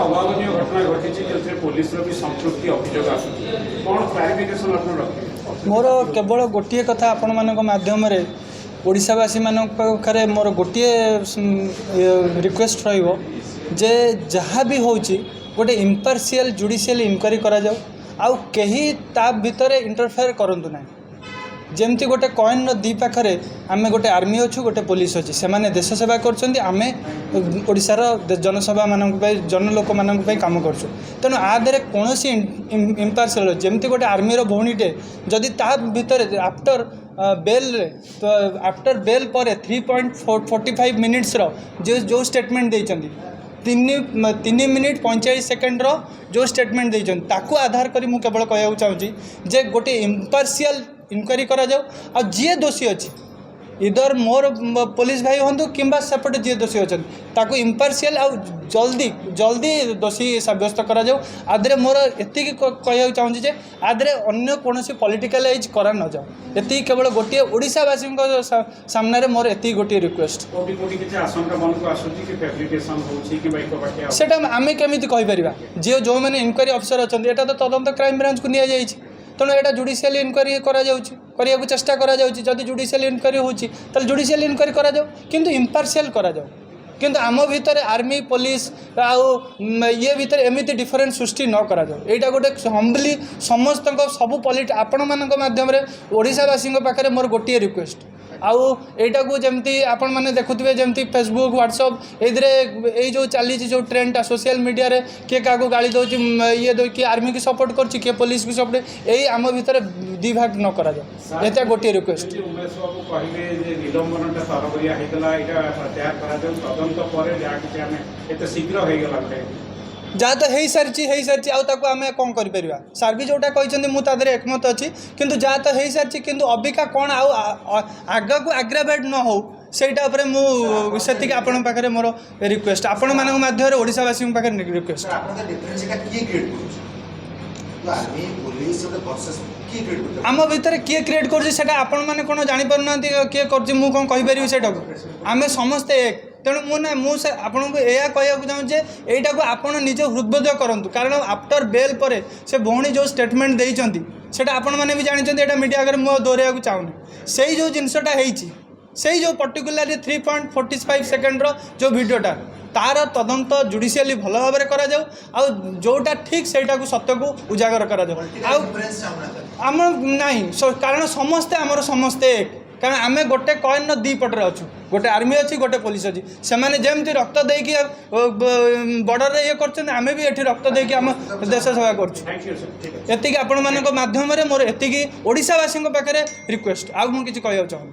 अभावन घटना घटी जो पुलिस भी संपृक्ति अभियोग आस क्लारिफिकेशन आप रखें मोर केवल गोटे कथा आपण मान माध्यम ओडिशावासी पाखे मोर गोटे रिक्वेस्ट रे जहाँ भी होची गोटे इम्पार्शियल जुडिशियल इनक्वारी करा जाऊ आउ कहीं ता भितर इंटरफेयर करंतु ना जमती गोटे कॉइन दी पाखरे आमे गोटे आर्मी अच्छु गोटे पुलिस अच्छी से माने देश सेवा करछन्ती आमे ओडिशार जनसभा मानक जन लोक मानक काम करछु तेणु आधे कौन इम्पार्शियल जमती गोटे आर्मीर भौणीटे जदि ता भितर आफ्टर बेल तो आफ्टर बेल पर 3.45 मिनिट्स जो स्टेटमेंट देइछन्ती 3 मिनिट 45 सेकेंड जो स्टेटमेंट देइछन्ती ताकू आधार करी मु केवल कहया चाहूँगी जे गोटे इम्पार्शियल इनक्वारी करा जाऊ आ जी दोषी अच्छी इधर मोर पुलिस भाई हूँ कि सेपटे जी दोषी अच्छा ताकू इम्पार्शियल आ जल्दी जल्दी दोषी सब्यस्त करा जाऊ आधे मोर एति कहया चाहूँगी जे आधे अन्य कौन पॉलिटिकलाइज करा न जाऊ एति केवल गोटे ओडिशावासी सामने मोर एति गोटे रिक्वेस्ट सेटा आमे केमिति कहि परिबा जे जो मैंने इनक्वारी अफिसर अच्छा एटा तो तदंत क्राइम ब्रांच को निया जाइछि तेणु यहाँ जुडिशियल इनक्वारी करा चेष्टा करा जदि जुडिशियल इनक्वारी होची जुडिशियल इनक्वारी करा किंतु इम्पार्शियल करा किंतु आम भितर आर्मी पुलिस आउ ये भितर एमती डिफरेन्स सृष्टि न करा यहाँ गोटे हम्बली समस्त सब आपण मान मध्यम ओडिशावासी पाखे मोर गोटे रिक्वेस्ट आउ एटा को जमती आपण माने देखुथिबे जमती फेसबुक व्हाट्सएप ए जो चली जो ट्रेंडटा सोशल मीडिया रे के का गाड़ी दो ये दो कि आर्मी की सपोर्ट करछि के पुलिस की सपोर्ट यही आम भितर दी भाग न करा जाए एटा गोटे रिक्वेस्ट उमेश बाबू कहले जे विलंबनटा सरबरिया हेतला एटा तैयार करा जाऊ तदंत परे जा कि हमें एते शीघ्र हे गेला जहाँ तो हो सारी आम कौन कर सार भी जोटा कहते मुझे एकमत अच्छी किंतु जहाँ तो हो सारी किंतु अबिका कौन आग को आग्रावेट न हो सेटा मुझे आपण पाखे मोर रिक्वेस्ट आपण मान ओडिशावासी पाखे रिक्वेस्ट आम भितर किए क्रिएट कर आपण मैंने कौन जापर ना किए कर कौन कहीपर से आम समस्ते एक तेणु मुझे आपन को यह कहूँ चाहूँगे यहीटा को आप निज हृदय करूँ कारण आफ्टर बेल पर से भौणी जो स्टेटमेंट देइछन्ती सेटा आपण मैंने भी जानते यहाँ मीडिया आगे मुझे दोहराइक चाहूनी से जो जिनसटा से जो पर्टिकुलाली 3.45 सेकेंड जो वीडियोटा तार तदंत जुडिशियली भल भाव में करा जाऊ आ जोटा ठीक सेटा को सत्य को उजागर करा जाऊ आम नहीं कारण समस्ते आमर समस्ते एक कारण आम गोटे कॉइन दी पटे अच्छु गोटे आर्मी अच्छी गोटे पुलिस अच्छी से मैंने जमती रक्त देकी बॉर्डर रे ये करछन आमे भी एठी रक्त देकी आम देश सेवा करछु एतिकी आपण मानक माध्यम रे मोर एतिकी ओडिशावासी पाखे रिक्वेस्ट आउ मु किछि कहया चाहूँ।